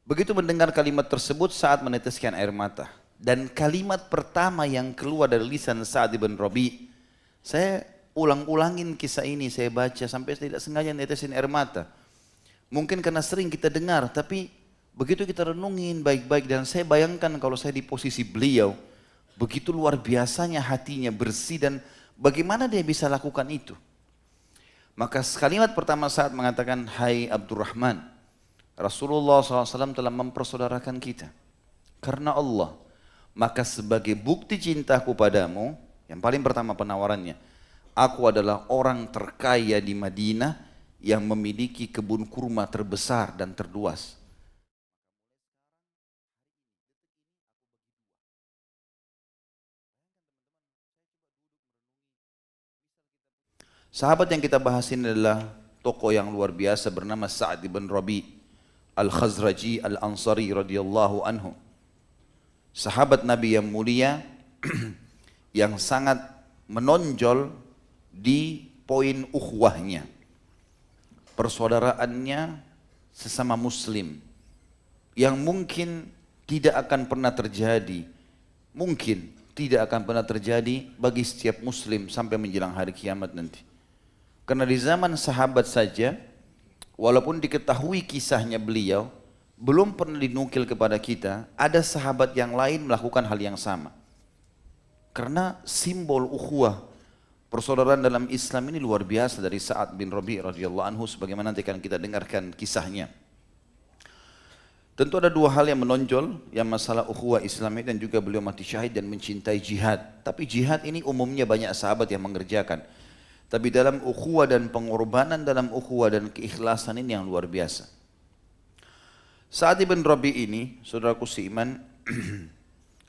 Begitu mendengar kalimat tersebut saat meneteskan air mata. Dan kalimat pertama yang keluar dari lisan Sa'ad bin Rabi, saya ulang-ulangin kisah ini, saya baca sampai tidak sengaja netesin air mata. Mungkin karena sering kita dengar, tapi begitu kita renungin baik-baik dan saya bayangkan kalau saya di posisi beliau, begitu luar biasanya hatinya bersih dan bagaimana dia bisa lakukan itu. Maka kalimat pertama saat mengatakan, hai Abdurrahman, Rasulullah SAW telah mempersaudarakan kita. Karena Allah, maka sebagai bukti cintaku padamu, yang paling pertama penawarannya, aku adalah orang terkaya di Madinah yang memiliki kebun kurma terbesar dan terluas. Sahabat yang kita bahas ini adalah tokoh yang luar biasa bernama Sa'ad bin Rabi Al-Khazraji Al-Ansari radhiyallahu anhu. Sahabat Nabi yang mulia yang sangat menonjol di poin ukhuwahnya, persaudaraannya sesama muslim yang mungkin tidak akan pernah terjadi, mungkin tidak akan pernah terjadi bagi setiap muslim sampai menjelang hari kiamat nanti. Karena di zaman sahabat saja, walaupun diketahui kisahnya beliau, belum pernah dinukil kepada kita, ada sahabat yang lain melakukan hal yang sama. Karena simbol ukhuwah, persaudaraan dalam Islam ini luar biasa dari Sa'ad bin Rabi' radhiyallahu anhu, sebagaimana nanti akan kita dengarkan kisahnya. Tentu ada dua hal yang menonjol, yang masalah ukhuwah Islami dan juga beliau mati syahid dan mencintai jihad. Tapi jihad ini umumnya banyak sahabat yang mengerjakan. Tapi dalam ukhuwah dan pengorbanan dalam ukhuwah dan keikhlasan ini yang luar biasa. Sa'ad bin Rabi ini, saudaraku seiman,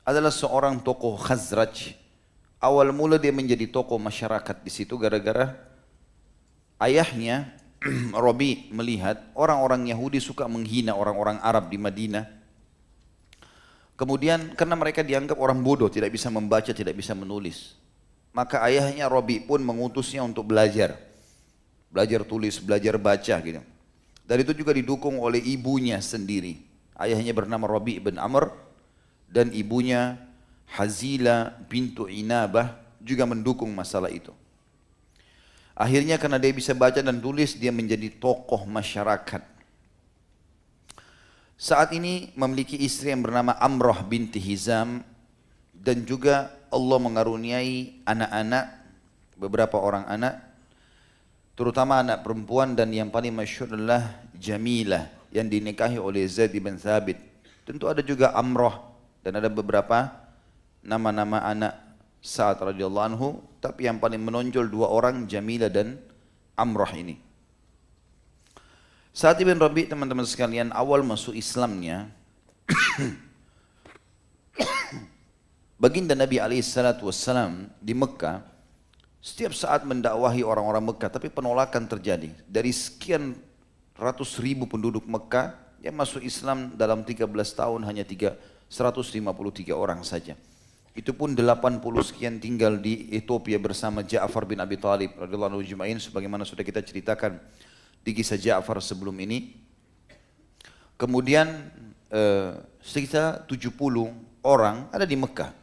adalah seorang tokoh Khazraj. Awal mula dia menjadi tokoh masyarakat di situ gara-gara ayahnya Rabi melihat orang-orang Yahudi suka menghina orang-orang Arab di Madinah. Kemudian karena mereka dianggap orang bodoh, tidak bisa membaca, tidak bisa menulis. Maka ayahnya Rabi pun mengutusnya untuk belajar. Belajar tulis, belajar baca gitu. Dan itu juga didukung oleh ibunya sendiri. Ayahnya bernama Rabi bin Amr dan ibunya Hazila bintu Inabah juga mendukung masalah itu. Akhirnya karena dia bisa baca dan tulis, dia menjadi tokoh masyarakat. Saat ini memiliki istri yang bernama Amrah binti Hizam dan juga Allah mengaruniai anak-anak, beberapa orang anak, terutama anak perempuan, dan yang paling masyhur adalah Jamilah yang dinikahi oleh Zaid bin Thabit. Tentu ada juga Amrah dan ada beberapa nama-nama anak Sa'ad radhiyallahu anhu, tapi yang paling menonjol dua orang, Jamilah dan Amrah ini. Sa'ad bin Rabi, teman-teman sekalian, awal masuk Islamnya baginda Nabi SAW di Mekah, setiap saat mendakwahi orang-orang Mekah, tapi penolakan terjadi. Dari sekian ratus ribu penduduk Mekah, yang masuk Islam dalam 13 tahun hanya 153 orang saja. Itu pun 80 sekian tinggal di Ethiopia bersama Ja'far bin Abi Thalib radhiyallahu anhu ajma'in, sebagaimana sudah kita ceritakan di kisah Ja'far sebelum ini. Kemudian sekitar 70 orang ada di Mekah.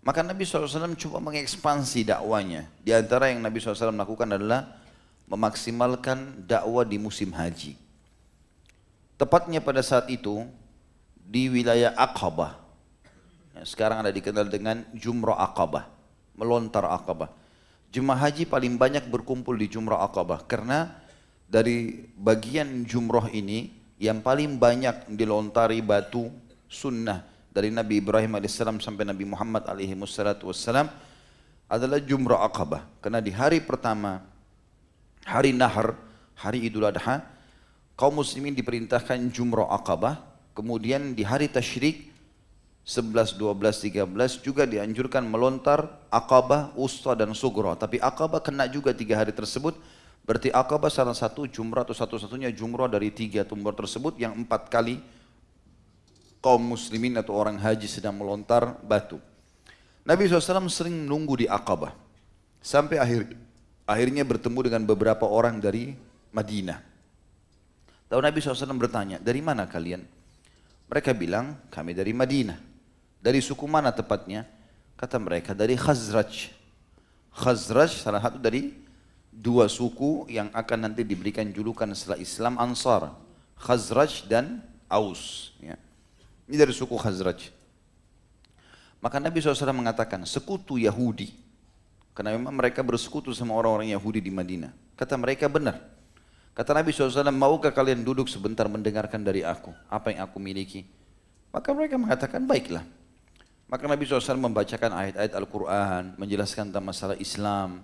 Maka Nabi SAW coba mengekspansi dakwanya. Di antara yang Nabi SAW lakukan adalah memaksimalkan dakwah di musim haji. Tepatnya pada saat itu di wilayah Aqabah, sekarang ada dikenal dengan Jumrah Aqabah, melontar Aqabah. Jemaah haji paling banyak berkumpul di Jumrah Aqabah karena dari bagian jumrah ini yang paling banyak dilontari batu sunnah dari Nabi Ibrahim AS sampai Nabi Muhammad AS adalah Jumrah Aqabah. Karena di hari pertama, hari Nahar, hari Idul Adha, kaum muslimin diperintahkan Jumrah Aqabah. Kemudian di hari Tasyrik 11, 12, 13 juga dianjurkan melontar Aqabah, Wusta dan Sugra. Tapi Aqabah kena juga 3 hari tersebut. Berarti Aqabah salah satu jumrah atau satu-satunya jumrah dari 3 jumrah tersebut yang 4 kali kaum muslimin atau orang haji sedang melontar batu. Nabi SAW sering menunggu di Aqabah sampai akhirnya bertemu dengan beberapa orang dari Madinah. Lalu Nabi SAW bertanya, dari mana kalian? Mereka bilang, kami dari Madinah. Dari suku mana tepatnya? Kata mereka, dari Khazraj. Khazraj salah satu dari dua suku yang akan nanti diberikan julukan setelah Islam Ansar. Khazraj dan Aus. Ya. Ini dari suku Khazraj. Maka Nabi SAW mengatakan, sekutu Yahudi. Karena memang mereka bersekutu sama orang-orang Yahudi di Madinah. Kata mereka benar. Kata Nabi SAW, maukah kalian duduk sebentar mendengarkan dari aku? Apa yang aku miliki? Maka mereka mengatakan, baiklah. Maka Nabi SAW membacakan ayat-ayat Al-Quran, menjelaskan tentang masalah Islam.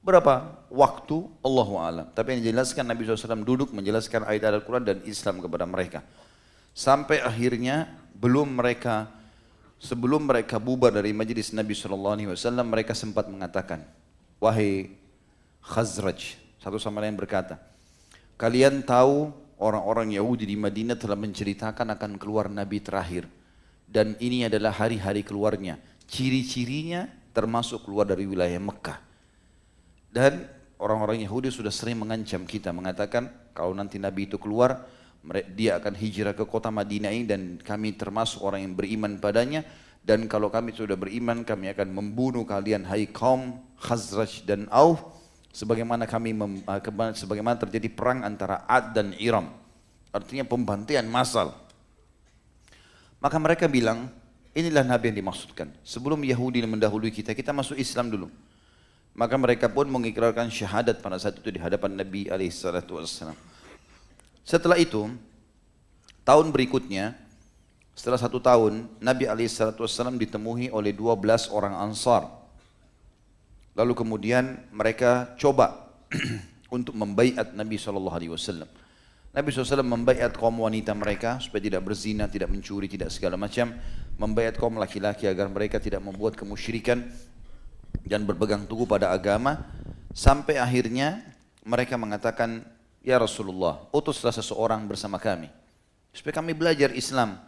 Berapa waktu? Allahu a'lam. Tapi yang dijelaskan Nabi SAW duduk menjelaskan ayat-ayat Al-Quran dan Islam kepada mereka. Sampai akhirnya sebelum mereka bubar dari majlis Nabi SAW, mereka sempat mengatakan, wahai Khazraj, satu sama lain berkata, kalian tahu orang-orang Yahudi di Madinah telah menceritakan akan keluar Nabi terakhir. Dan ini adalah hari-hari keluarnya. Ciri-cirinya termasuk keluar dari wilayah Mekah. Dan orang-orang Yahudi sudah sering mengancam kita, mengatakan kalau nanti Nabi itu keluar, dia akan hijrah ke kota Madinah ini dan kami termasuk orang yang beriman padanya. Dan kalau kami sudah beriman, kami akan membunuh kalian, hai kaum Khazraj dan Auf, sebagaimana sebagaimana terjadi perang antara Ad dan Iram. Artinya pembantaian massal. Maka mereka bilang, inilah Nabi yang dimaksudkan. Sebelum Yahudi mendahului kita, kita masuk Islam dulu. Maka mereka pun mengikrarkan syahadat pada saat itu di hadapan Nabi SAW. Setelah itu, tahun berikutnya, setelah 1 tahun, Nabi SAW ditemui oleh 12 orang Ansar. Lalu kemudian mereka coba untuk membaiat Nabi SAW. Nabi SAW membaiat kaum wanita mereka supaya tidak berzina, tidak mencuri, tidak segala macam. Membaiat kaum laki-laki agar mereka tidak membuat kemusyrikan dan berpegang teguh pada agama. Sampai akhirnya mereka mengatakan, ya Rasulullah, utuslah seseorang bersama kami supaya kami belajar Islam.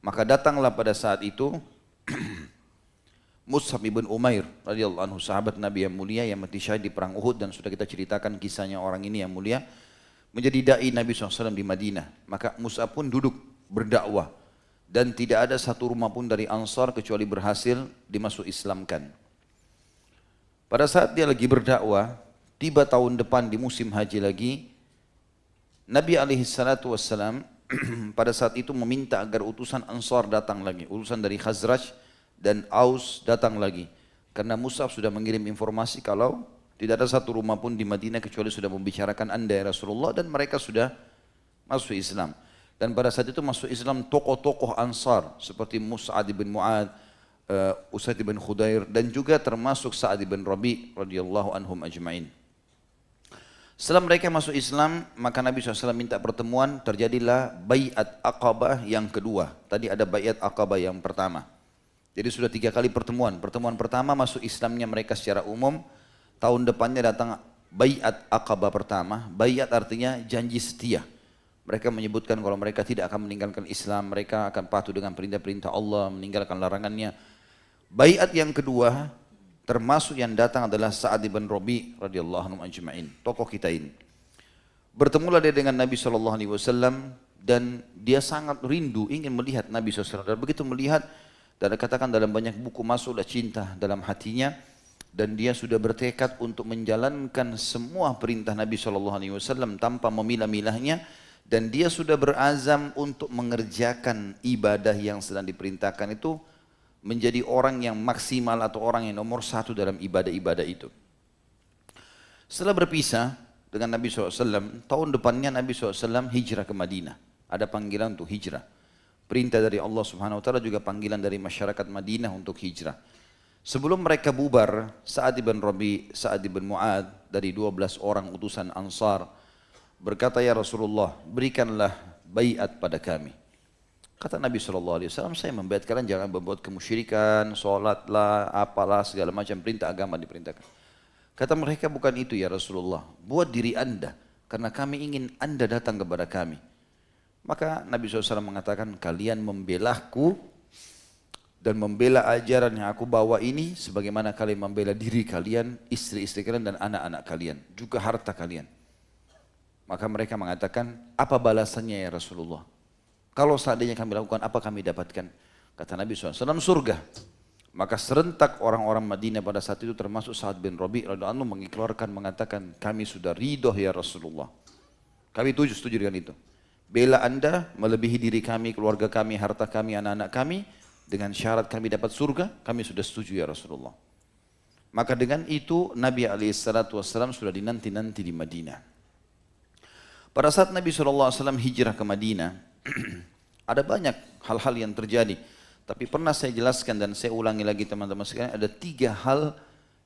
Maka datanglah pada saat itu Mus'ab ibn Umair radhiyallahu anhu, sahabat Nabi yang mulia yang mati syahid di perang Uhud, dan sudah kita ceritakan kisahnya orang ini yang mulia, menjadi dai Nabi SAW di Madinah. Maka Mus'ab pun duduk berdakwah dan tidak ada satu rumah pun dari Ansar kecuali berhasil dimasuk Islamkan. Pada saat dia lagi berdakwah, tiba tahun depan di musim haji lagi, Nabi SAW pada saat itu meminta agar utusan Ansar datang lagi, utusan dari Khazraj dan Aus datang lagi. Karena Mus'ab sudah mengirim informasi kalau tidak ada satu rumah pun di Madinah kecuali sudah membicarakan Anda ya Rasulullah, dan mereka sudah masuk Islam. Dan pada saat itu masuk Islam tokoh-tokoh Ansar seperti Mus'ad bin Mu'ad, Usaid bin Khudair, dan juga termasuk Sa'ad bin Rabi' radhiyallahu anhum ajma'in. Setelah mereka masuk Islam, maka Nabi SAW minta pertemuan, terjadilah Bai'at Aqabah yang kedua. Tadi ada Bai'at Aqabah yang pertama. Jadi sudah 3 kali pertemuan. Pertemuan pertama masuk Islamnya mereka secara umum. Tahun depannya datang Bai'at Aqabah pertama. Bai'at artinya janji setia. Mereka menyebutkan kalau mereka tidak akan meninggalkan Islam, mereka akan patuh dengan perintah-perintah Allah, meninggalkan larangannya. Bai'at yang kedua termasuk yang datang adalah Sa'ad bin Rabi' radhiyallahu anhu ajma'in, tokoh kita ini. Bertemulah dia dengan Nabi SAW dan dia sangat rindu ingin melihat Nabi SAW. Dan begitu melihat, dan katakan dalam banyak buku masuklah cinta dalam hatinya, dan dia sudah bertekad untuk menjalankan semua perintah Nabi SAW tanpa memilah-milahnya, dan dia sudah berazam untuk mengerjakan ibadah yang sedang diperintahkan itu, menjadi orang yang maksimal atau orang yang nomor 1 dalam ibadah-ibadah itu. Setelah berpisah dengan Nabi SAW, tahun depannya Nabi SAW hijrah ke Madinah. Ada panggilan untuk hijrah. Perintah dari Allah Subhanahu Wa Taala, juga panggilan dari masyarakat Madinah untuk hijrah. Sebelum mereka bubar, Sa'ad bin Rabi', Sa'ad bin Mu'ad dari 12 orang utusan Ansar berkata, ya Rasulullah, berikanlah baiat pada kami. Kata Nabi SAW, saya membaiat kalian jangan membuat kemusyrikan, sholatlah, apalah, segala macam perintah agama diperintahkan. Kata mereka, bukan itu ya Rasulullah, buat diri anda, karena kami ingin anda datang kepada kami. Maka Nabi SAW mengatakan, kalian membelahku dan membela ajaran yang aku bawa ini, sebagaimana kalian membela diri kalian, istri-istri kalian dan anak-anak kalian, juga harta kalian. Maka mereka mengatakan, apa balasannya ya Rasulullah? Kalau seandainya kami lakukan, apa kami dapatkan? Kata Nabi SAW, surga. Maka serentak orang-orang Madinah pada saat itu termasuk Sa'ad bin Rabi' radhiyallahu anhu mengikrarkan mengatakan, kami sudah ridho ya Rasulullah. Kami setuju dengan itu. Bela anda melebihi diri kami, keluarga kami, harta kami, anak-anak kami. Dengan syarat kami dapat surga, kami sudah setuju ya Rasulullah. Maka dengan itu Nabi SAW sudah dinanti-nanti di Madinah. Pada saat Nabi SAW hijrah ke Madinah, ada banyak hal-hal yang terjadi. Tapi pernah saya jelaskan dan saya ulangi lagi teman-teman sekalian, ada 3 hal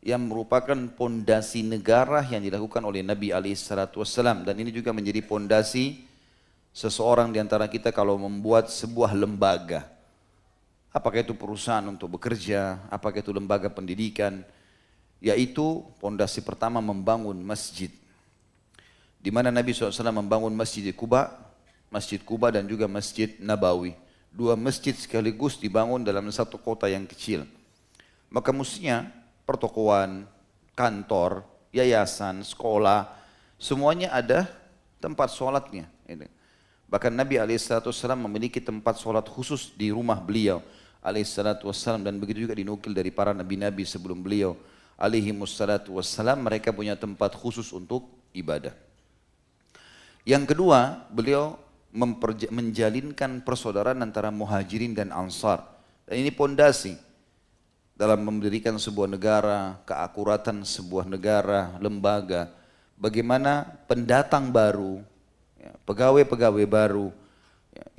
yang merupakan pondasi negara yang dilakukan oleh Nabi SAW. Dan ini juga menjadi pondasi seseorang di antara kita kalau membuat sebuah lembaga. Apakah itu perusahaan untuk bekerja, apakah itu lembaga pendidikan, yaitu pondasi pertama membangun masjid. Di mana Nabi SAW membangun Masjid Quba dan juga Masjid Nabawi. 2 masjid sekaligus dibangun dalam satu kota yang kecil. Maka mestinya pertokoan, kantor, yayasan, sekolah, semuanya ada tempat sholatnya. Bahkan Nabi SAW memiliki tempat sholat khusus di rumah beliau SAW, dan begitu juga dinukil dari para nabi-nabi sebelum beliau SAW, mereka punya tempat khusus untuk ibadah. Yang kedua, beliau menjalinkan persaudaraan antara muhajirin dan ansar. Dan ini pondasi dalam mendirikan sebuah negara, keakuratan sebuah negara, lembaga. Bagaimana pendatang baru, pegawai-pegawai baru,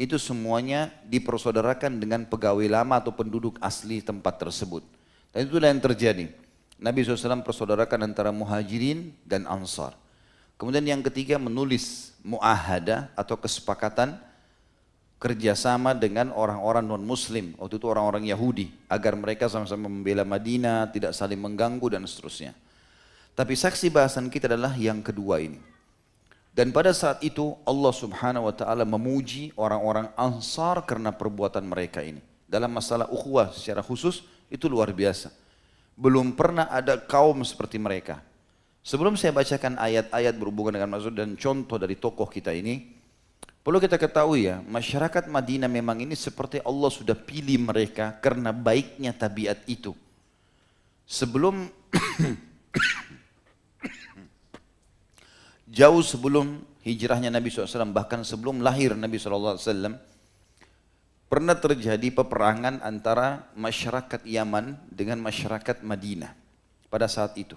itu semuanya dipersaudarakan dengan pegawai lama atau penduduk asli tempat tersebut. Dan itulah yang terjadi. Nabi SAW persaudarakan antara muhajirin dan ansar. Kemudian yang ketiga menulis mu'ahadah atau kesepakatan kerjasama dengan orang-orang non-muslim, waktu itu orang-orang Yahudi, agar mereka sama-sama membela Madinah, tidak saling mengganggu dan seterusnya. Tapi saksi bahasan kita adalah yang kedua ini. Dan pada saat itu Allah Subhanahu wa taala memuji orang-orang Ansar karena perbuatan mereka ini. Dalam masalah ukhuwah secara khusus itu luar biasa. Belum pernah ada kaum seperti mereka. Sebelum saya bacakan ayat-ayat berhubungan dengan maksud dan contoh dari tokoh kita ini, perlu kita ketahui ya, masyarakat Madinah memang ini seperti Allah sudah pilih mereka karena baiknya tabiat itu. Sebelum jauh sebelum hijrahnya Nabi SAW, bahkan sebelum lahir Nabi SAW, pernah terjadi peperangan antara masyarakat Yaman dengan masyarakat Madinah pada saat itu.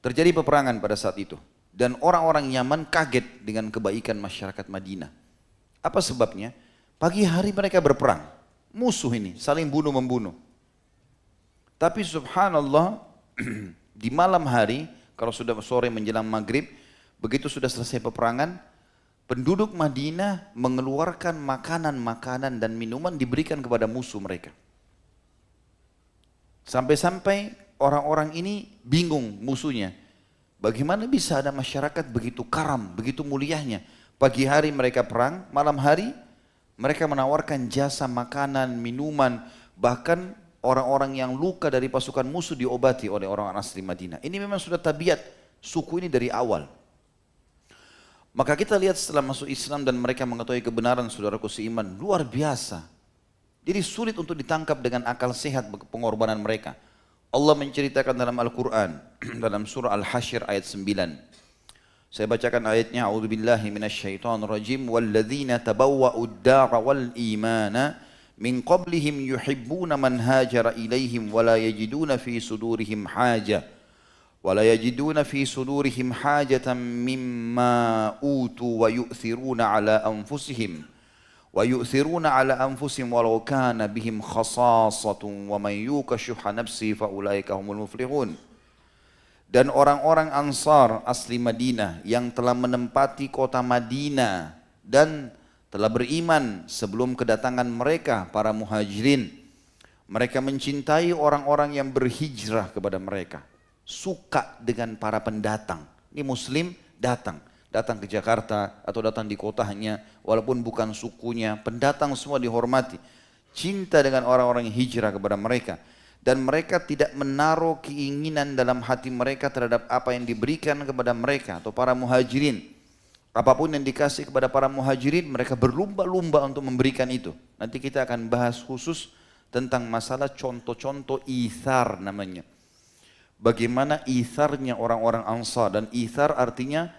Terjadi peperangan pada saat itu. Dan orang-orang Yaman kaget dengan kebaikan masyarakat Madinah. Apa sebabnya? Pagi hari mereka berperang. Musuh ini saling bunuh-membunuh. Tapi subhanallah, di malam hari, kalau sudah sore menjelang maghrib, begitu sudah selesai peperangan, penduduk Madinah mengeluarkan makanan-makanan dan minuman diberikan kepada musuh mereka. Sampai-sampai orang-orang ini bingung musuhnya. Bagaimana bisa ada masyarakat begitu karam, begitu mulianya. Pagi hari mereka perang, malam hari mereka menawarkan jasa makanan, minuman, bahkan orang-orang yang luka dari pasukan musuh diobati oleh orang asli Madinah. Ini memang sudah tabiat suku ini dari awal. Maka kita lihat setelah masuk Islam dan mereka mengetahui kebenaran, saudaraku seiman, luar biasa. Jadi sulit untuk ditangkap dengan akal sehat pengorbanan mereka. Allah menceritakan dalam Al-Quran, dalam surah Al-Hasyr ayat 9. Saya bacakan ayatnya, A'udzubillahi minasyaitonirrajim, walladzina tabawwa'ud dara wal imana min qablihim yuhibbuna man hajara ilaihim wala yajiduna fi sudurihim haja. ولا يجدون في صدورهم حاجة مما أوتوا ويؤثرون على أنفسهم ولو كان بهم خصاصة ومن يوق شح نفسه فأولئك هم المفلحون. Dan orang-orang Ansar asli Madinah yang telah menempati kota Madinah dan telah beriman sebelum kedatangan mereka para muhajirin, mereka mencintai orang-orang yang berhijrah kepada mereka. Suka dengan para pendatang. Ini muslim datang ke Jakarta atau datang di kotanya walaupun bukan sukunya, pendatang semua dihormati. Cinta dengan orang-orang yang hijrah kepada mereka, dan mereka tidak menaruh keinginan dalam hati mereka terhadap apa yang diberikan kepada mereka atau para muhajirin. Apapun yang dikasih kepada para muhajirin, mereka berlumba-lumba untuk memberikan itu. Nanti kita akan bahas khusus tentang masalah contoh-contoh ithar namanya. Bagaimana itharnya orang-orang Ansar, dan ithar artinya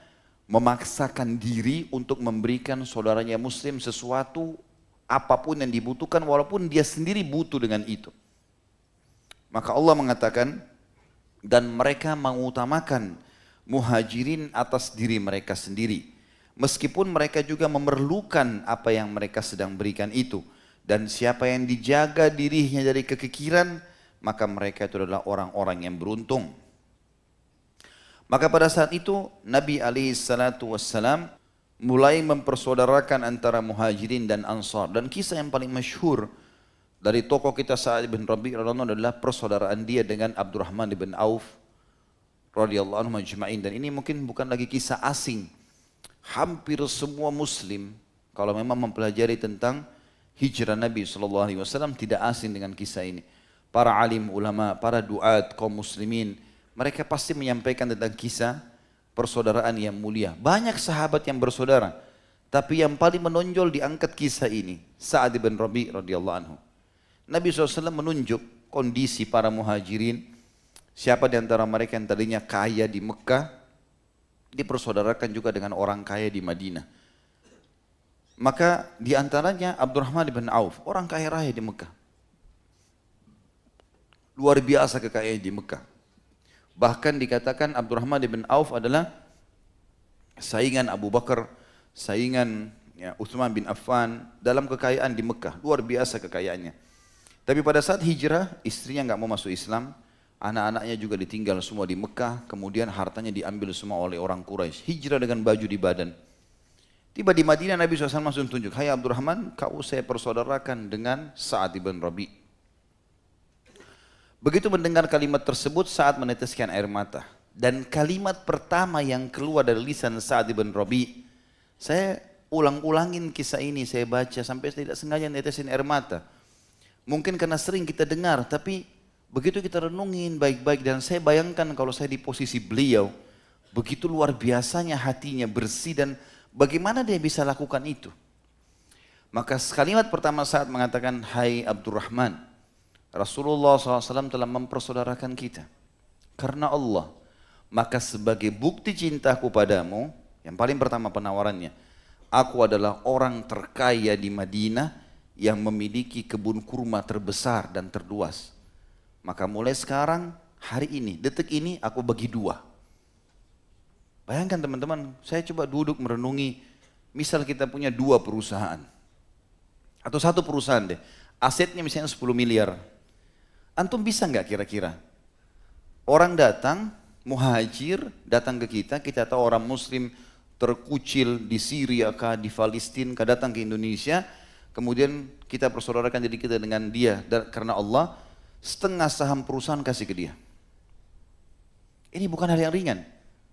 memaksakan diri untuk memberikan saudaranya muslim sesuatu apapun yang dibutuhkan walaupun dia sendiri butuh dengan itu. Maka Allah mengatakan, dan mereka mengutamakan muhajirin atas diri mereka sendiri. Meskipun mereka juga memerlukan apa yang mereka sedang berikan itu. Dan siapa yang dijaga dirinya dari kekikiran, maka mereka itu adalah orang-orang yang beruntung. Maka pada saat itu Nabi SAW mulai mempersaudarakan antara muhajirin dan ansar. Dan kisah yang paling masyhur dari tokoh kita Sa'ad bin Rabi' radhiyallahu anhu adalah persaudaraan dia dengan Abdurrahman bin Auf radhiyallahu anhu majma'in. Dan ini mungkin bukan lagi kisah asing. Hampir semua muslim kalau memang mempelajari tentang hijrah Nabi SAW tidak asing dengan kisah ini. Para alim ulama, para duat kaum muslimin, mereka pasti menyampaikan tentang kisah persaudaraan yang mulia. Banyak sahabat yang bersaudara, tapi yang paling menonjol diangkat kisah ini, Sa'ad bin Rabi' radhiyallahu anhu. Nabi SAW menunjuk kondisi para muhajirin, siapa di antara mereka yang tadinya kaya di Mekah, dipersaudarakan juga dengan orang kaya di Madinah. Maka di antaranya Abdurrahman bin Auf, orang kaya raya di Mekah. Luar biasa kekayaan di Mekah. Bahkan dikatakan Abdurrahman bin Auf adalah saingan Abu Bakar, saingan Utsman bin Affan dalam kekayaan di Mekah. Luar biasa kekayaannya. Tapi pada saat hijrah, istrinya nggak mau masuk Islam. Anak-anaknya juga ditinggal semua di Mekah, kemudian hartanya diambil semua oleh orang Quraisy. Hijrah dengan baju di badan. Tiba di Madinah, Nabi SAW langsung tunjuk, hai Abdurrahman, kau saya persaudarakan dengan Sa'ad bin Rabi'. Begitu mendengar kalimat tersebut, Sa'ad meneteskan air mata. Dan kalimat pertama yang keluar dari lisan Sa'ad bin Rabi', saya ulang-ulangin kisah ini, saya baca sampai tidak sengaja netesin air mata. Mungkin karena sering kita dengar, tapi begitu kita renungin baik-baik, dan saya bayangkan kalau saya di posisi beliau, begitu luar biasanya hatinya bersih, dan bagaimana dia bisa lakukan itu. Maka kalimat pertama saat mengatakan, hai Abdurrahman, Rasulullah SAW telah mempersaudarakan kita karena Allah. Maka sebagai bukti cintaku padamu, yang paling pertama penawarannya, aku adalah orang terkaya di Madinah yang memiliki kebun kurma terbesar dan terluas. Maka mulai sekarang, hari ini, detik ini aku bagi dua. Bayangkan teman-teman, saya coba duduk merenungi, misal kita punya dua perusahaan. Atau satu perusahaan deh, asetnya misalnya 10 miliar. Antum bisa nggak kira-kira? Orang datang, muhajir, datang ke kita tahu orang muslim terkucil di Syria kah, di Palestina kah, datang ke Indonesia, kemudian kita persaudarakan diri kita dengan dia, karena Allah, setengah saham perusahaan kasih ke dia. Ini bukan hal yang ringan.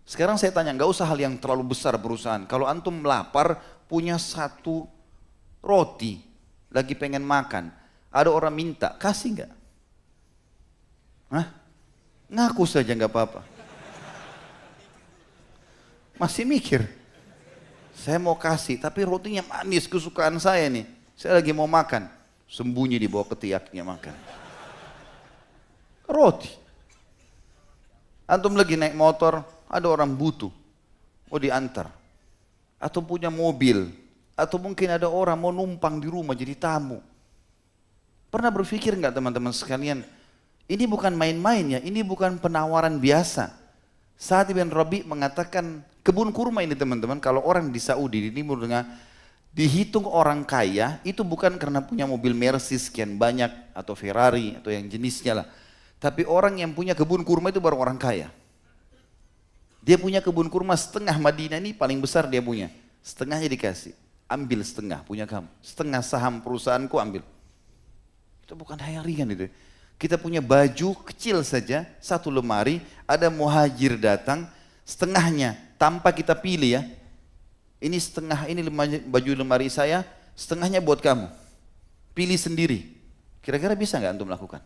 Sekarang saya tanya, nggak usah hal yang terlalu besar perusahaan. Kalau antum lapar, punya satu roti, lagi pengen makan, ada orang minta, kasih nggak? Hah? Ngaku saja nggak apa-apa. Masih mikir. Saya mau kasih, tapi rotinya manis kesukaan saya nih. Saya lagi mau makan, sembunyi di bawah ketiaknya makan. Roti. Antum lagi naik motor, ada orang butuh, mau diantar. Atau punya mobil, atau mungkin ada orang mau numpang di rumah jadi tamu. Pernah berpikir nggak teman-teman sekalian, ini bukan main-main ya, ini bukan penawaran biasa. Sa'ad bin Rabi' mengatakan, kebun kurma ini teman-teman, kalau orang di Saudi, di Timur Tengah, dihitung orang kaya, itu bukan karena punya mobil Mercedes sekian banyak, atau Ferrari, atau yang jenisnya lah. Tapi orang yang punya kebun kurma itu baru orang kaya. Dia punya kebun kurma setengah Madinah ini paling besar dia punya. Setengahnya dikasih. Ambil setengah punya kamu. Setengah saham perusahaanku ambil. Itu bukan hal yang ringan itu. Kita punya baju kecil saja, satu lemari, ada muhajir datang, setengahnya tanpa kita pilih ya. Ini setengah, ini baju lemari saya, setengahnya buat kamu. Pilih sendiri. Kira-kira bisa nggak antum lakukan?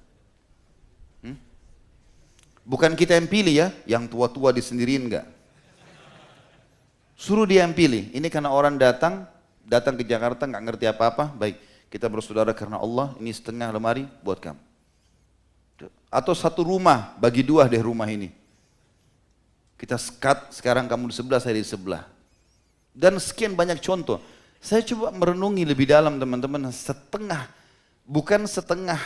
Bukan kita yang pilih ya, yang tua-tua disendiriin enggak. Suruh dia yang pilih. Ini karena orang datang ke Jakarta nggak ngerti apa-apa. Baik, kita bersaudara karena Allah. Ini setengah lemari buat kamu. Atau satu rumah, bagi dua deh rumah ini. Kita sekat, sekarang kamu di sebelah, saya di sebelah. Dan sekian banyak contoh. Saya coba merenungi lebih dalam teman-teman. Setengah, bukan setengah.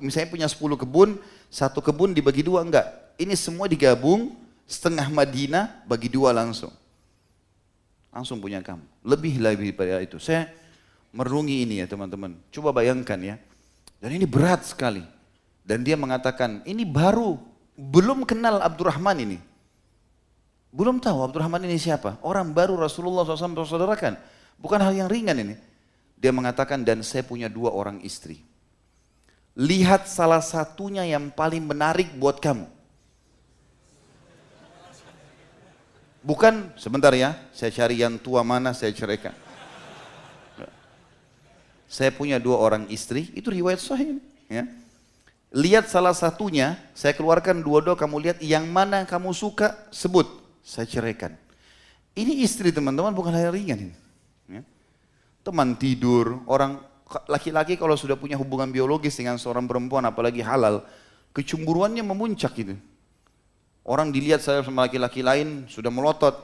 Misalnya punya 10 kebun, satu kebun dibagi dua, enggak. Ini semua digabung, setengah Madinah bagi dua langsung. Langsung punya kamu. Lebih daripada itu. Saya merenungi ini ya teman-teman. Coba bayangkan ya. Dan ini berat sekali. Dan dia mengatakan, ini baru, belum kenal Abdurrahman ini. Belum tahu Abdurrahman ini siapa. Orang baru Rasulullah SAW bersaudarakan. Bukan hal yang ringan ini. Dia mengatakan, dan saya punya 2 orang istri. Lihat salah satunya yang paling menarik buat kamu. Bukan, sebentar ya, saya cari yang tua mana, saya ceraikan. Saya punya 2 orang istri, itu riwayat sahih. Ya. Lihat salah satunya, saya keluarkan 2 doa, kamu lihat yang mana kamu suka, sebut, saya ceraikan. Ini istri teman-teman, bukan hal yang ringan ini. Ya. Teman tidur, orang laki-laki kalau sudah punya hubungan biologis dengan seorang perempuan, apalagi halal, kecemburuannya memuncak gitu. Orang dilihat saya sama laki-laki lain sudah melotot.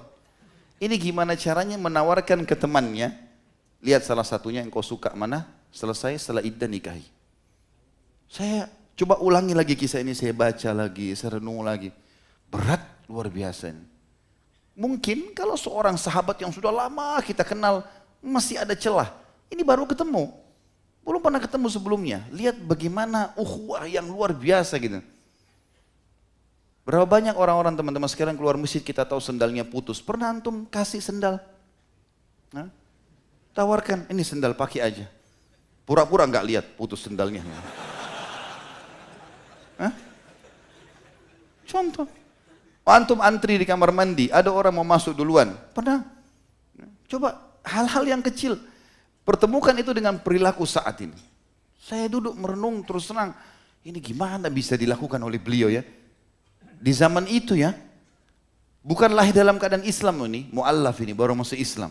Ini gimana caranya menawarkan ke temannya, lihat salah satunya yang kau suka mana, selesai setelah iddah nikahi. Saya coba ulangi lagi kisah ini, saya baca lagi, saya renung lagi. Berat luar biasa ini. Mungkin kalau seorang sahabat yang sudah lama kita kenal, masih ada celah. Ini baru ketemu, belum pernah ketemu sebelumnya. Lihat bagaimana ukhuwah yang luar biasa gitu. Berapa banyak orang-orang teman-teman sekarang keluar masjid kita tahu sendalnya putus. Pernah antum kasih sendal? Nah, tawarkan, ini sendal pakai aja. Pura-pura nggak lihat putus sendalnya. Hah? Contoh. Antum antri di kamar mandi, ada orang mau masuk duluan. Pernah? Coba hal-hal yang kecil. Pertemukan itu dengan perilaku saat ini. Saya duduk merenung terus terang. Ini gimana bisa dilakukan oleh beliau ya? Di zaman itu ya, bukan lahir dalam keadaan Islam ini, mu'allaf ini, baru masuk Islam.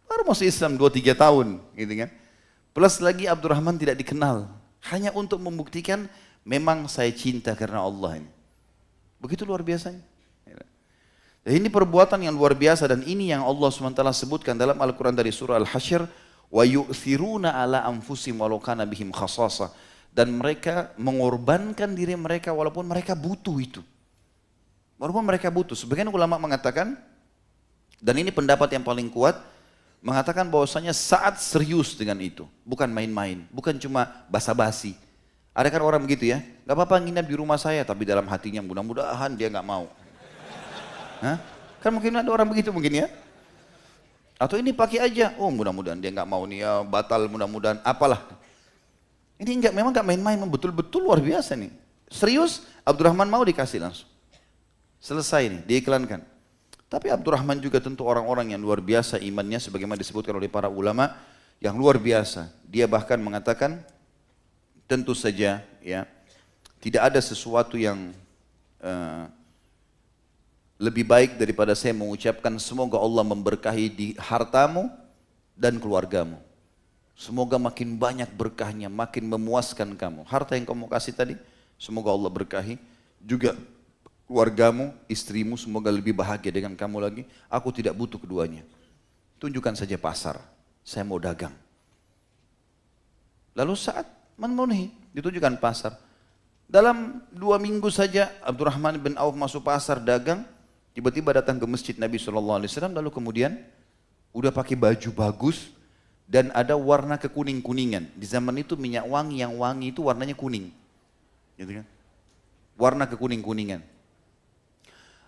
Baru masuk Islam 2-3 tahun, gitu kan. Plus lagi Abdurrahman tidak dikenal. Hanya untuk membuktikan, memang saya cinta karena Allah ini. Begitu luar biasanya. Dan ini perbuatan yang luar biasa dan ini yang Allah SWT sebutkan dalam Al-Quran dari surah Al-Hasyr. Wa yu'thiruna ala anfusihim walau kana bihim khasasa. Dan mereka mengorbankan diri mereka walaupun mereka butuh itu. Walaupun mereka butuh, sebagian ulama mengatakan, dan ini pendapat yang paling kuat, mengatakan bahwasanya saat serius dengan itu, bukan main-main, bukan cuma basa-basi. Ada kan orang begitu ya, gak apa-apa nginap di rumah saya, tapi dalam hatinya mudah-mudahan dia gak mau. Hah? Kan mungkin ada orang begitu mungkin ya. Atau ini pakai aja, oh mudah-mudahan dia gak mau nih ya, batal mudah-mudahan, apalah. Ini enggak, memang gak main-main, betul-betul luar biasa nih. Serius, Abdurrahman mau dikasih langsung. Selesai nih, diiklankan. Tapi Abdurrahman juga tentu orang-orang yang luar biasa imannya sebagaimana disebutkan oleh para ulama yang luar biasa. Dia bahkan mengatakan tentu saja ya tidak ada sesuatu yang lebih baik daripada saya mengucapkan semoga Allah memberkahi di hartamu dan keluargamu. Semoga makin banyak berkahnya, makin memuaskan kamu. Harta yang kamu kasih tadi, semoga Allah berkahi. Juga keluargamu, istrimu semoga lebih bahagia dengan kamu lagi. Aku tidak butuh keduanya. Tunjukkan saja pasar, saya mau dagang. Lalu saat memenuhi, ditunjukkan pasar. Dalam 2 minggu saja Abdurrahman bin Auf masuk pasar dagang. Tiba-tiba datang ke masjid Nabi SAW. Lalu kemudian udah pakai baju bagus dan ada warna kekuning-kuningan. Di zaman itu minyak wangi yang wangi itu warnanya kuning. Gitu kan? Warna kekuning-kuningan.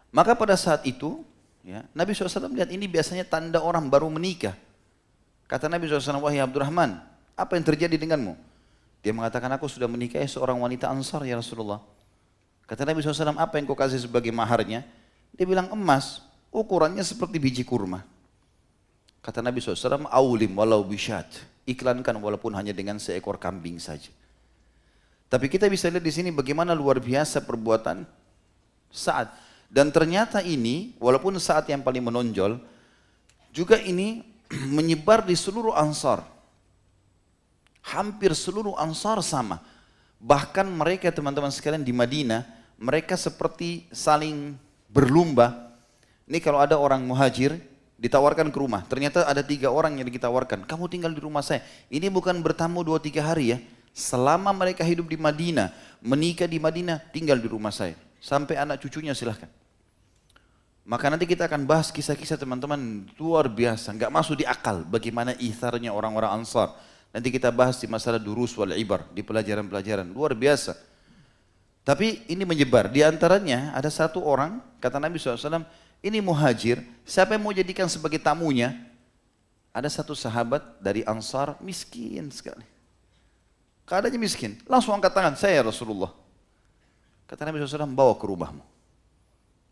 Maka pada saat itu, ya, Nabi SAW lihat ini biasanya tanda orang baru menikah. Kata Nabi SAW, wahai Abdurrahman, apa yang terjadi denganmu? Dia mengatakan, aku sudah menikahi seorang wanita Ansar ya Rasulullah. Kata Nabi SAW, apa yang kau kasih sebagai maharnya? Dia bilang emas, ukurannya seperti biji kurma. Kata Nabi SAW, aulim walau bisyat, iklankan walaupun hanya dengan seekor kambing saja. Tapi kita bisa lihat di sini bagaimana luar biasa perbuatan saat. Dan ternyata ini, walaupun saat yang paling menonjol, Juga ini menyebar di seluruh Ansar. Hampir seluruh Ansar sama. Bahkan mereka teman-teman sekalian di Madinah, mereka seperti saling berlomba. Ini kalau ada orang muhajir, ditawarkan ke rumah. Ternyata ada 3 orang yang ditawarkan. Kamu tinggal di rumah saya. Ini bukan bertamu 2-3 hari ya. Selama mereka hidup di Madinah, menikah di Madinah, tinggal di rumah saya. Sampai anak cucunya silahkan. Maka nanti kita akan bahas kisah-kisah teman-teman luar biasa. Nggak masuk di akal bagaimana itharnya orang-orang Ansar. Nanti kita bahas di masalah durus wal ibar, di pelajaran-pelajaran. Luar biasa. Tapi ini menyebar. Di antaranya ada satu orang, kata Nabi SAW, ini muhajir, siapa yang mau jadikan sebagai tamunya? Ada satu sahabat dari Ansar, miskin sekali. Keadaannya miskin. Langsung angkat tangan, saya Rasulullah. Kata Nabi SAW, bawa ke rumahmu.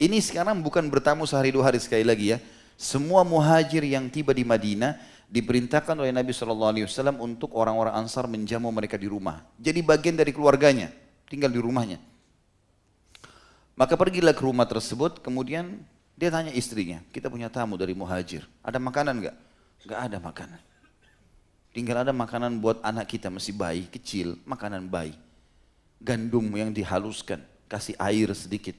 Ini sekarang bukan bertamu sehari 2 hari sekali lagi ya. Semua muhajir yang tiba di Madinah diperintahkan oleh Nabi SAW untuk orang-orang Ansar menjamu mereka di rumah. Jadi bagian dari keluarganya, tinggal di rumahnya. Maka pergilah ke rumah tersebut, kemudian dia tanya istrinya, kita punya tamu dari muhajir, ada makanan enggak? Enggak ada makanan. Tinggal ada makanan buat anak kita masih bayi, kecil, makanan bayi. Gandum yang dihaluskan, kasih air sedikit.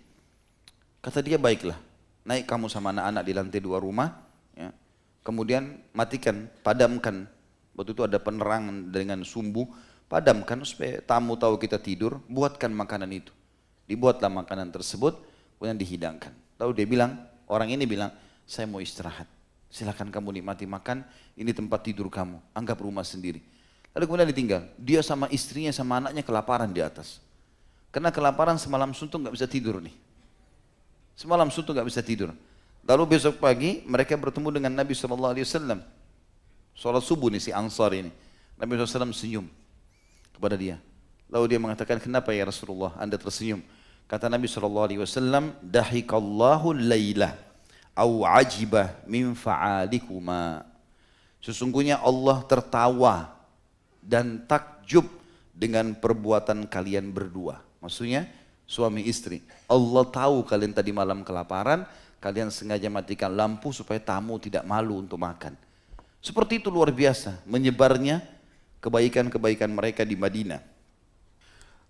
Kata dia, baiklah, naik kamu sama anak-anak di lantai 2 rumah, ya. Kemudian matikan, padamkan. Waktu itu ada penerangan dengan sumbu, padamkan supaya tamu tahu kita tidur, buatkan makanan itu. Dibuatlah makanan tersebut, kemudian dihidangkan. Lalu dia bilang, orang ini bilang, saya mau istirahat. Silakan kamu nikmati makan, ini tempat tidur kamu, anggap rumah sendiri. Lalu kemudian ditinggal, dia sama istrinya sama anaknya kelaparan di atas. Karena kelaparan semalam suntuk nggak bisa tidur nih. Semalam suntuk nggak bisa tidur. Lalu besok pagi mereka bertemu dengan Nabi SAW. Sholat subuh nih si Ansar ini. Nabi SAW senyum kepada dia. Lalu dia mengatakan, kenapa ya Rasulullah Anda tersenyum? Kata Nabi SAW, dahikallahu laylah au ajibah min fa'alikuma. Sesungguhnya Allah tertawa dan takjub dengan perbuatan kalian berdua. Maksudnya suami istri. Allah tahu kalian tadi malam kelaparan, kalian sengaja matikan lampu supaya tamu tidak malu untuk makan. Seperti itu luar biasa menyebarnya kebaikan-kebaikan mereka di Madinah.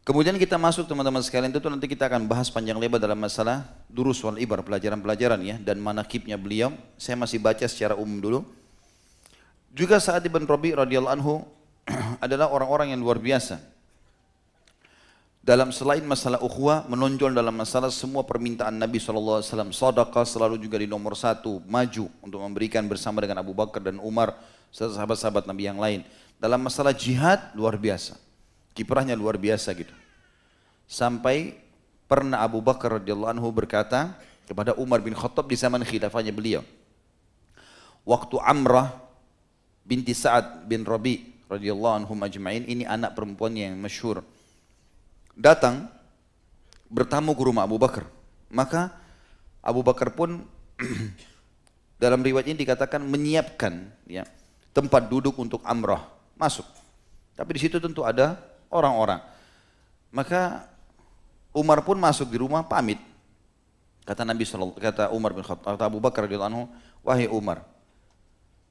Kemudian kita masuk teman-teman sekalian, itu nanti kita akan bahas panjang lebar dalam masalah durus wal ibar, pelajaran-pelajaran ya, dan manakibnya beliau. Saya masih baca secara umum dulu. Juga Sa'ad bin Rabi' radhiyallahu anhu adalah orang-orang yang luar biasa. Dalam selain masalah ukhuwah, menonjol dalam masalah semua permintaan Nabi SAW. Sedekah selalu juga di nomor 1, maju untuk memberikan bersama dengan Abu Bakar dan Umar, serta sahabat-sahabat Nabi yang lain. Dalam masalah jihad, luar biasa. Kiprahnya luar biasa gitu. Sampai pernah Abu Bakar radhiyallahu anhu berkata kepada Umar bin Khattab di zaman khilafahnya beliau. Waktu Amrah binti Sa'ad bin Rabi' radhiyallahu anhum ajma'in, ini anak perempuannya yang masyhur, datang bertamu ke rumah Abu Bakar. Maka Abu Bakar pun dalam riwayat ini dikatakan menyiapkan ya, tempat duduk untuk Amrah, masuk. Tapi di situ tentu ada orang-orang. Maka Umar pun masuk di rumah, pamit. Kata Nabi kata Umar bin Khattab, kata Abu Bakar radhiyallahu anhu, wahai Umar,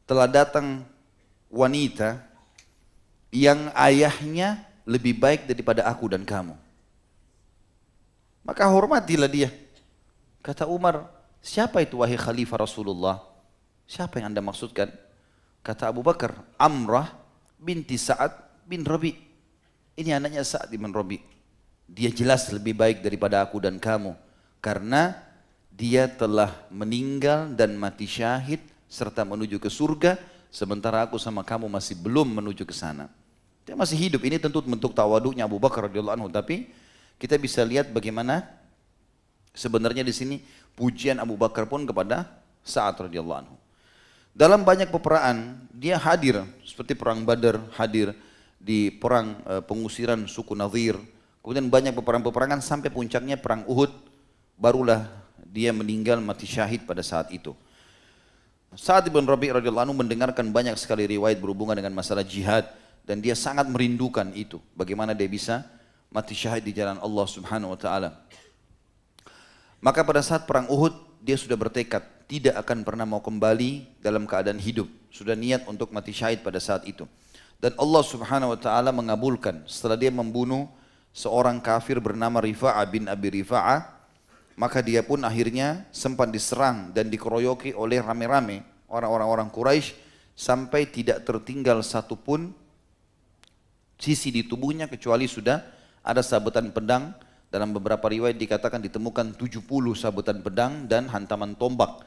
telah datang wanita yang ayahnya lebih baik daripada aku dan kamu. Maka hormatilah dia. Kata Umar, siapa itu wahai Khalifah Rasulullah? Siapa yang Anda maksudkan? Kata Abu Bakar, Amrah binti Sa'ad bin Rabi'. Ini anaknya Sa'ad bin Rabi'. Dia jelas lebih baik daripada aku dan kamu. Karena dia telah meninggal dan mati syahid serta menuju ke surga, sementara aku sama kamu masih belum menuju ke sana. Dia masih hidup. Ini tentu bentuk tawaduknya Abu Bakar radhiyallahu anhu, tapi kita bisa lihat bagaimana sebenarnya di sini pujian Abu Bakar pun kepada Sa'ad radhiyallahu anhu. Dalam banyak peperangan dia hadir, seperti perang Badar, hadir di perang pengusiran suku Nadhir. Kemudian banyak peperangan-peperangan sampai puncaknya perang Uhud, barulah dia meninggal mati syahid pada saat itu. Sa'ad bin Rabi' radhiyallahu anhu mendengarkan banyak sekali riwayat berhubungan dengan masalah jihad, dan dia sangat merindukan itu, bagaimana dia bisa mati syahid di jalan Allah Subhanahu wa taala. Maka pada saat perang Uhud dia sudah bertekad, tidak akan pernah mau kembali dalam keadaan hidup. Sudah niat untuk mati syahid pada saat itu. Dan Allah Subhanahu wa taala mengabulkan setelah dia membunuh seorang kafir bernama Rifa'ah bin Abi Rifa'ah, maka dia pun akhirnya sempat diserang dan dikeroyoki oleh rame-rame orang-orang Quraisy sampai tidak tertinggal satupun sisi di tubuhnya kecuali sudah ada sabetan pedang. Dalam beberapa riwayat dikatakan ditemukan 70 sabetan pedang dan hantaman tombak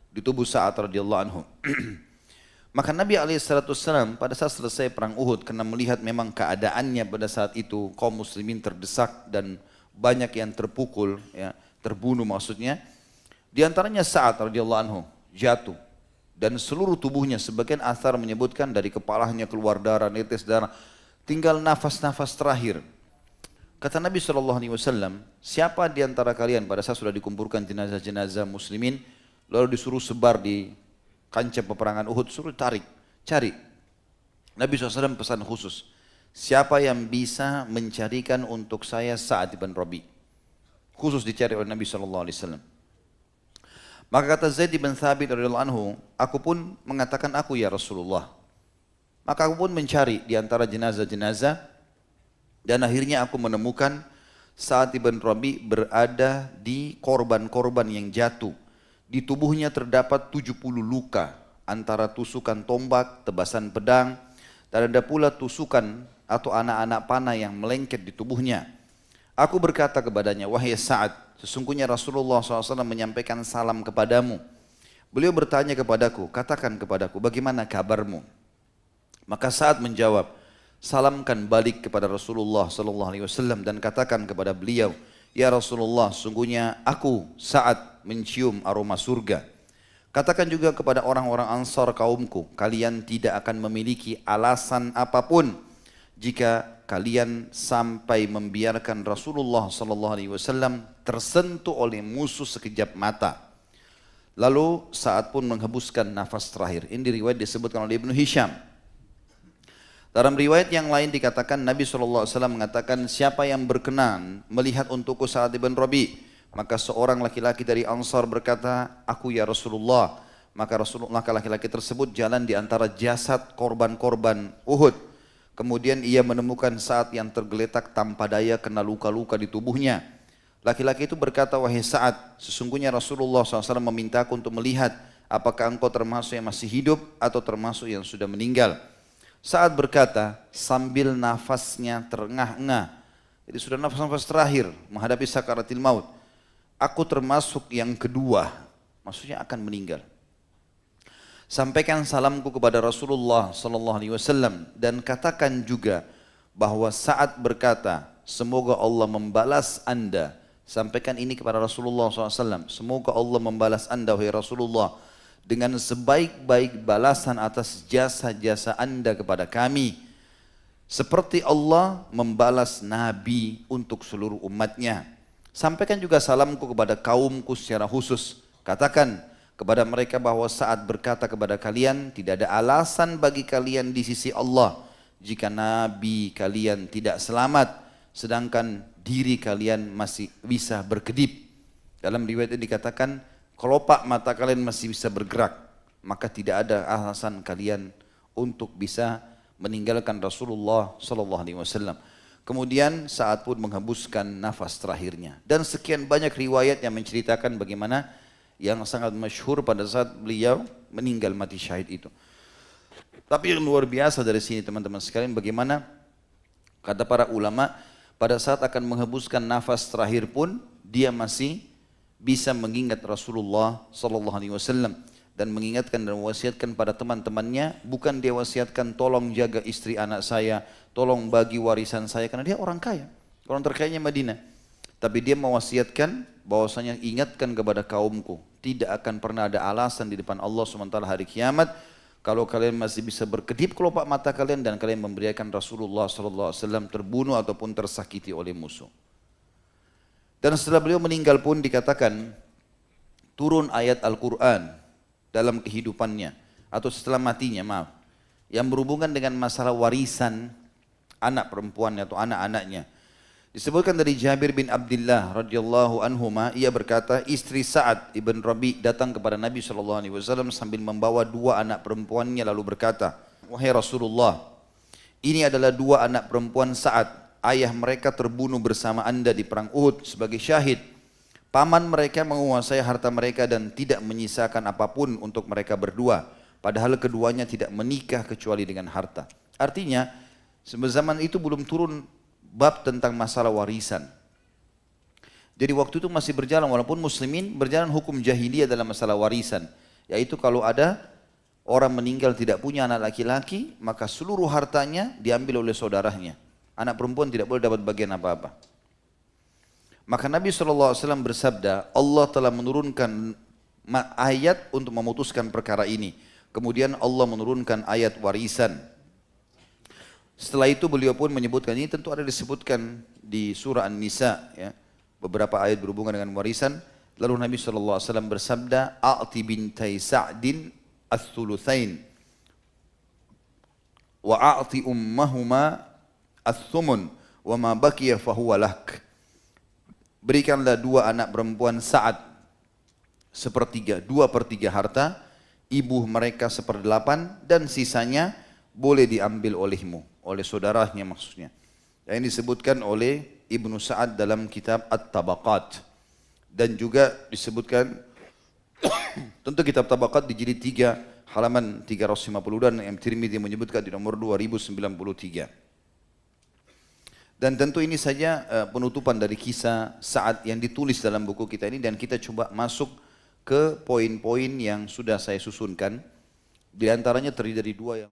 di tubuh Sa'ad radhiyallahu anhu. Maka Nabi SAW pada saat selesai perang Uhud, karena melihat memang keadaannya pada saat itu kaum muslimin terdesak dan banyak yang terpukul, ya, terbunuh maksudnya. Di antaranya Sa'ad radhiyallahu anhu jatuh dan seluruh tubuhnya, sebagian athar menyebutkan dari kepalanya keluar darah, netes darah, tinggal nafas-nafas terakhir. Kata Nabi SAW, siapa di antara kalian pada saat sudah dikumpulkan jenazah-jenazah muslimin, lalu disuruh sebar di kancah peperangan Uhud, suruh tarik, cari. Nabi SAW pesan khusus, siapa yang bisa mencarikan untuk saya Sa'ad bin Rabi? Khusus dicari oleh Nabi SAW. Maka kata Zaid bin Thabit radhiyallahu anhu, aku pun mengatakan aku ya Rasulullah. Maka aku pun mencari di antara jenazah-jenazah dan akhirnya aku menemukan Sa'ad bin Rabi berada di korban-korban yang jatuh. Di tubuhnya terdapat 70 luka antara tusukan tombak, tebasan pedang, dan ada pula tusukan atau anak-anak panah yang melengket di tubuhnya. Aku berkata kepadanya, wahai Sa'ad, sesungguhnya Rasulullah SAW menyampaikan salam kepadamu. Beliau bertanya kepadaku, katakan kepadaku, bagaimana kabarmu? Maka Sa'ad menjawab, salamkan balik kepada Rasulullah SAW dan katakan kepada beliau, ya Rasulullah, sungguhnya aku Sa'ad mencium aroma surga. Katakan juga kepada orang-orang Ansar kaumku, kalian tidak akan memiliki alasan apapun jika kalian sampai membiarkan Rasulullah SAW tersentuh oleh musuh sekejap mata. Lalu Sa'ad pun menghembuskan nafas terakhir. Ini riwayat disebutkan oleh Ibnu Hisham. Dalam riwayat yang lain dikatakan Nabi SAW mengatakan, siapa yang berkenan melihat untukku Sa'ad bin Rabi? Maka seorang laki-laki dari Ansar berkata, aku ya Rasulullah. Maka laki-laki tersebut jalan di antara jasad korban-korban Uhud. Kemudian ia menemukan Sa'ad yang tergeletak tanpa daya kena luka-luka di tubuhnya. Laki-laki itu berkata, wahai Sa'ad, sesungguhnya Rasulullah SAW memintaku untuk melihat apakah engkau termasuk yang masih hidup atau termasuk yang sudah meninggal. Sa'ad berkata sambil nafasnya terengah-engah, jadi sudah nafas-nafas terakhir menghadapi sakaratil maut, aku termasuk yang kedua, maksudnya akan meninggal. Sampaikan salamku kepada Rasulullah SAW dan katakan juga bahwa Sa'ad berkata, semoga Allah membalas anda. Sampaikan ini kepada Rasulullah SAW. Semoga Allah membalas anda, wahai Rasulullah, dengan sebaik-baik balasan atas jasa-jasa anda kepada kami. Seperti Allah membalas Nabi untuk seluruh umatnya. Sampaikan juga salamku kepada kaumku secara khusus. Katakan kepada mereka bahwa Sa'ad berkata kepada kalian, tidak ada alasan bagi kalian di sisi Allah jika Nabi kalian tidak selamat, sedangkan diri kalian masih bisa berkedip. Dalam riwayat ini dikatakan, kelopak mata kalian masih bisa bergerak, maka tidak ada alasan kalian untuk bisa meninggalkan Rasulullah SAW. Kemudian Sa'ad pun menghembuskan nafas terakhirnya. Dan sekian banyak riwayat yang menceritakan bagaimana yang sangat masyhur pada saat beliau meninggal mati syahid itu. Tapi yang luar biasa dari sini teman-teman sekalian, bagaimana kata para ulama, pada saat akan menghembuskan nafas terakhir pun dia masih bisa mengingat Rasulullah SAW dan mengingatkan dan mewasiatkan pada teman-temannya. Bukan dia wasiatkan tolong jaga istri anak saya, tolong bagi warisan saya, karena dia orang kaya, orang terkayanya Madinah. Tapi dia mewasiatkan bahwasanya ingatkan kepada kaumku, tidak akan pernah ada alasan di depan Allah SWT hari kiamat kalau kalian masih bisa berkedip kelopak mata kalian dan kalian memberikan Rasulullah SAW terbunuh ataupun tersakiti oleh musuh. Dan setelah beliau meninggal pun dikatakan turun ayat Al-Quran dalam kehidupannya atau setelah matinya, maaf, yang berhubungan dengan masalah warisan anak perempuannya atau anak-anaknya. Disebutkan dari Jabir bin Abdullah radhiyallahu anhuma, ia berkata, istri Sa'ad ibn Rabi datang kepada Nabi SAW sambil membawa dua anak perempuannya lalu berkata, wahai Rasulullah, ini adalah dua anak perempuan Sa'ad, ayah mereka terbunuh bersama anda di perang Uhud sebagai syahid. Paman mereka menguasai harta mereka dan tidak menyisakan apapun untuk mereka berdua, padahal keduanya tidak menikah kecuali dengan harta. Artinya, zaman itu belum turun bab tentang masalah warisan. Jadi waktu itu masih berjalan, walaupun muslimin berjalan hukum jahiliyah dalam masalah warisan. Yaitu kalau ada orang meninggal tidak punya anak laki-laki, maka seluruh hartanya diambil oleh saudaranya. Anak perempuan tidak boleh dapat bagian apa-apa. Maka Nabi SAW bersabda, Allah telah menurunkan ayat untuk memutuskan perkara ini. Kemudian Allah menurunkan ayat warisan. Setelah itu beliau pun menyebutkan, ini tentu ada disebutkan di surah An-Nisa, ya, beberapa ayat berhubungan dengan warisan. Lalu Nabi SAW bersabda, a'ti bintai Sa'din ats-tsulutsain wa a'ti ummahuma ats-tsumun wa ma baqiya fahuwa lak. Berikanlah dua anak perempuan Sa'ad sepertiga, 2/3 harta, ibu mereka 1/8 dan sisanya boleh diambil olehmu, oleh saudaranya maksudnya. Yang disebutkan oleh Ibnu Sa'ad dalam kitab At-Tabaqat. Dan juga disebutkan, tentu kitab Tabaqat di jilid 3 halaman 350 dan Imam Tirmidzi menyebutkan di nomor 2093. Dan tentu ini saja penutupan dari kisah Sa'ad yang ditulis dalam buku kita ini, dan kita coba masuk ke poin-poin yang sudah saya susunkan. Di antaranya terdiri dari dua yang